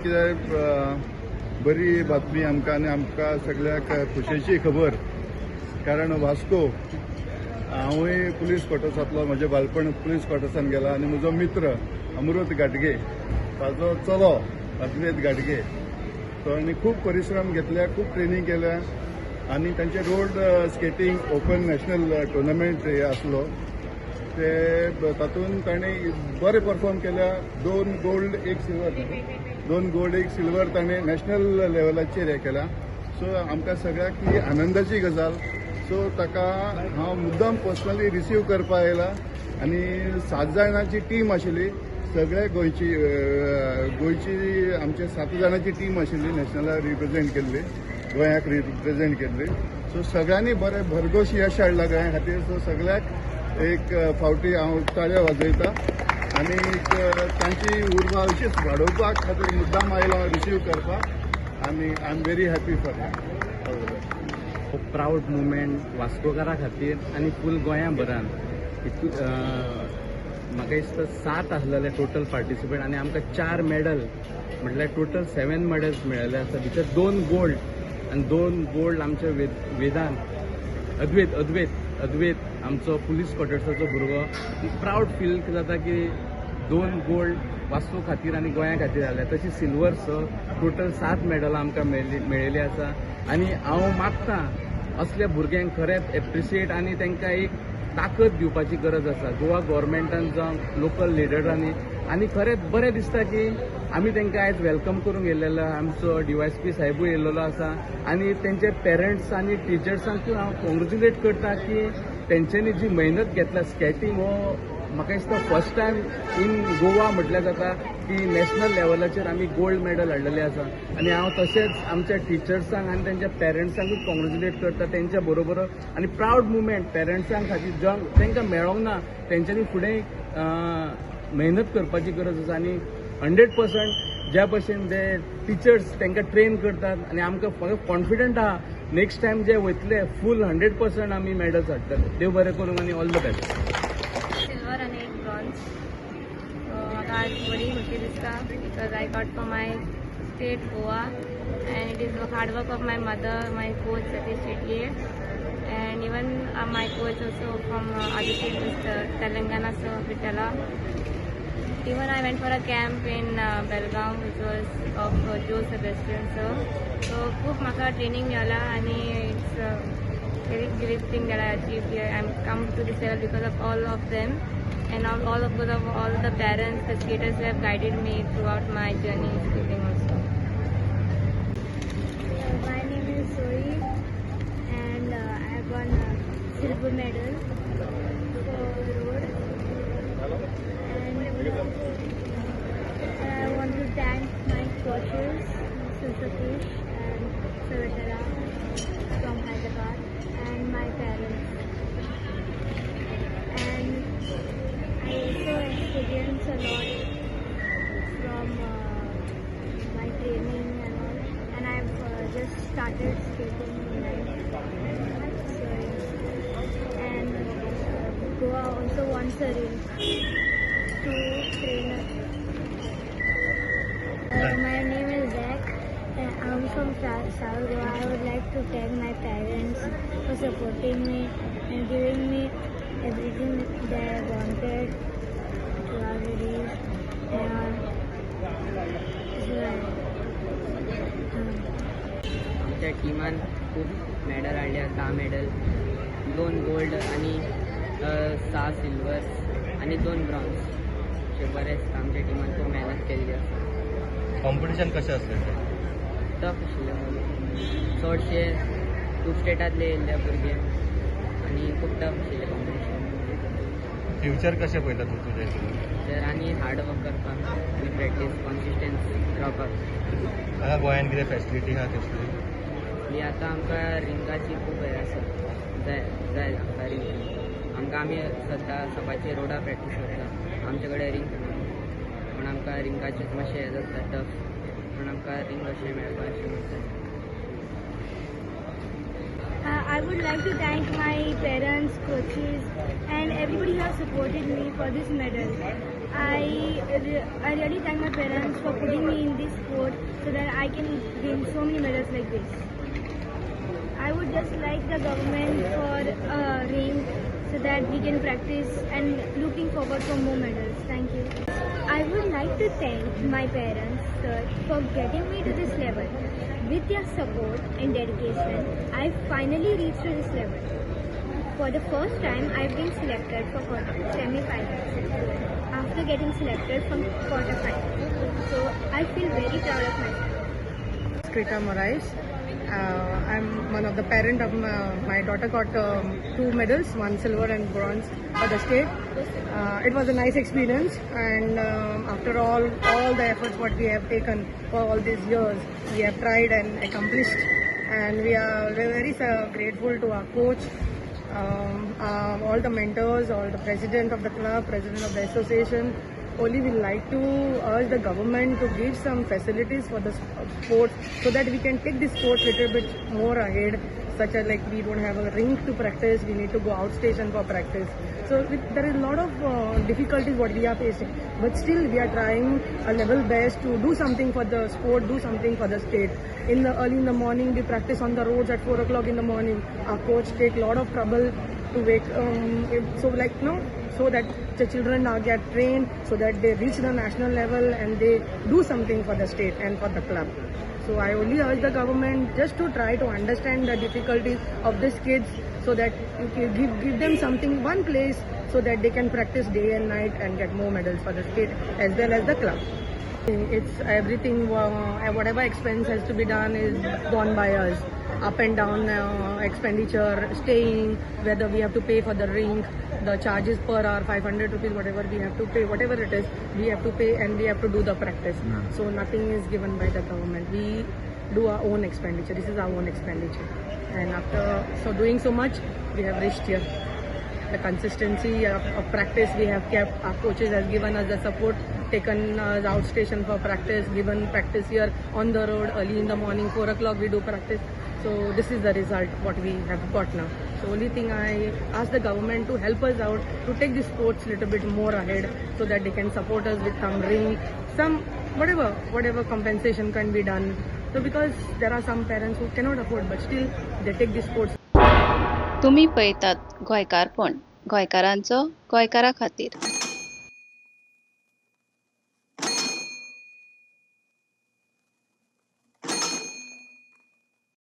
कितें बरी बातमी आमकां आनी आमकां सगळ्याक खुशेची खबर. कारण वास्को हांवूय पुलीस क्वॉर्टर्सांतलो म्हजें बालपण पुलीस क्वॉर्टर्सान गेला आनी म्हजो मित्र अमृत गाडगे ताजो चलो अद्वैत गाडगे तांणी खूब परिश्रम घेतल्या, खूब ट्रेनिंग केल्या आनी तांचे road skating open national tournament आसलो ते तातूंत तांणी बरें परफॉर्म केल्या. 2 गोल्ड 1 सिल्वर ताणें नॅशनल लेवलाचेर हें केला. सो आमकां सगळ्याक ही आनंदाची गजाल. सो ताका हांव मुद्दाम पर्सनली रिसीव करपाक आयला आनी 7 जाणांची टीम आशिल्ली. सगळे गोंयची आमचे 7 जाणांची टीम आशिल्ली नॅशनलाक रिप्रेझेंट केल्ली, गोंयाक रिप्रेझेंट केल्ली. सो सगळ्यांनी बरें भरघोस यश हाडला गोंया खातीर. सो सगळ्याक एक फावटी हांव ताळयो वाजयता आनी तांची उर्बा अशीच वाडोवपाक खातीर मुद्दाम आयलो रिसीव करपाक आनी I am very happy for that. Proud movement वास्कोकारा खातीर आनी फूल गोंया भरान. म्हाका दिसता 7 आसलेले टोटल पार्टिसिपेंट आनी आमकां 4 मेडल म्हटल्यार टोटल 7 मेडल्स मेळिल्ले आसा. भितर 2 गोल्ड आनी 2 गोल्ड आमचे वेदांत अद्वैत आमचो पुलीस क्वॉर्टर्साचो भुरगो. प्राऊड फील जाता की 2 गोल्ड वास्को खातीर आनी गोंया खातीर जाल्या. तशी सिल्वर टोटल 7 मेडलां आमकां मेळिल्ली आसा. आनी हांव मागतां असल्या भुरग्यांक खरेंच एप्रिशिएट आनी तांकां एक ताकद दिवपाची गरज आसा गोवा गव्हर्मेंटान जावं लोकल लिडरांनी. आनी खरेंच बरें दिसता की आमी तांकां आयज वेलकम करूंक येयल्लो. आमचो DYSP साहेबूय येयल्लो आसा आनी तेंचे पेरंट्स आनी टिचर्सांक हांव कॉंग्रेच्युलेट करता की तेंच्यांनी जी मेहनत घेतल्या. स्केटींग हो म्हाका दिसता फर्स्ट टायम इन गोवा म्हटल्यार जाता की नॅशनल लेवलाचेर आमी गोल्ड मेडल हाडलेले आसा. आनी हांव तशेंच आमच्या टिचर्सांक आनी तेंच्या पेरंट्सांकूय कॉंग्रेच्युलेट करता तेंच्या बरोबर. आनी प्राऊड मुवमेंट पेरंट्सांक खातीर जो तांकां मेळोंक ना तेंच्यांनी फुडें मेहनत करपाची गरज आसा. आनी 100% ज्या भशेन ते टिचर्स तांकां ट्रेन करतात आनी आमकां कॉन्फिडंट आहा नेक्स्ट टायम जे वयतले फूल 100% आमी मेडल्स हाडटले. देव बरें करूंक आनी ऑल द बेस्ट. सिल्वर आणि 1 ब्रॉन्झ. म्हाका आज बरी खुशी दिसता because I got for my state Goa and it is hard work of my mother, my coach Satish Shetye and even my coach also from other states, Telangana, so Vitala. Even I went for a camp in Belgaum which was of Joe Sebastian sir. So खूप म्हाका training मेळ्ळा आणि it's a very great thing that I achieved here. I'm come to this level because of all of them and all the parents, the skaters who have guided me throughout my journey in skating also. My name is Zoe and I won a silver medal for road. And I want to thank my coaches, Mr. Satish and Savitala from Hyderabad, and my parents. And I also experienced a lot from my training and all. And I've just started skating and Goa also wants a rink to train us. My name is Zach and I'm from South Goa. I would like to thank my parents for supporting me and giving me everything that I wanted throughout the days. आमच्या टिमान खूप medal हाडल्या. 10 medal, 2 gold आणि 6 silver आणि 2 bronze. असे बरेच आमच्या टिमान खूप मेहनत केल्ली आसा. कॉम्पिटिशन कशें आसलें? टफ आशिल्लें. चडशे खूप स्टेटांतले येयल्ले भुरगे आनी खूप टफ आशिल्लें कॉम्पिटिशन. फ्युचर कशें पळयता तूं तुजें? तर आनी हार्ड वर्क करपाक आनी प्रॅक्टीस कॉन्सिस्टन्स रावपाक. हांगा गोंयान कितें फॅसिलिटी आहा तसली? ही आतां आमकां रिंगाची खूब हें आसा. जाय आमकां रिंग. आमकां आमी सद्दां सकाळचे रोडा प्रॅक्टीस करता. आमचे कडेन रिंग ना पूण आमकां रिंगाचेच मातशें हें जाता टफ. पूण आमकां रिंग अशें मेळपाक अशें जाता. I would like to thank my parents, coaches, and everybody who has supported me for this medal. I really thank my parents for putting me in this sport so that I can win so many medals like this. I would just like the government for a ring so that we can practice and looking forward for more medals. Thank you. I would like to thank my parents, sir, for getting me to this level. With their support and dedication, I finally reached to this level. For the first time, I've been selected for semi-finals after getting selected from quarter-finals. So I feel very proud of myself. Krita Morais. I'm one of the parent of my daughter got 2 medals, 1 silver and bronze for the state. It was a nice experience, and after all the efforts what we have taken for all these years, we have tried and accomplished, and we are very grateful to our coach, all the mentors, all the president of the club, president of the association. Only we like to urge the government to give some facilities for the sports so that we can take the sports little bit more ahead, such as like we don't have a rink to practice, we need to go outstation for practice. So there is a lot of difficulties what we are facing, but still we are trying a level best to do something for the sport, do something for the state. Early in the morning we practice on the roads at 4 o'clock in the morning. Our coach take a lot of trouble to wake, so that the children now get trained so that they reach the national level and they do something for the state and for the club. So I only urge the government just to try to understand the difficulties of these kids so that you can give them something, one place, so that they can practice day and night and get more medals for the state as well as the club. It's everything, whatever expense has to be done is borne by us. Up and down expenditure, staying, whether we have to pay for the rink, the charges per hour, 500 rupees, whatever we have to pay, whatever it is, we have to pay and we have to do the practice. So nothing is given by the government. We do our own expenditure. This is our own expenditure. And after doing so much, we have reached here. The consistency of practice we have kept. Our coaches has given us the support, taken us outstation for practice, given practice here on the road early in the morning, 4 o'clock we do practice. So this is the result what we have got now. So only thing I ask the government to help us out to take the sports little bit more ahead so that they can support us with some ring, some whatever compensation can be done. So because there are some parents who cannot afford but still they take the sports. तुम्ही पळयतात गोंयकारपण, गोंयकारांचो गोंयकारा खातीर.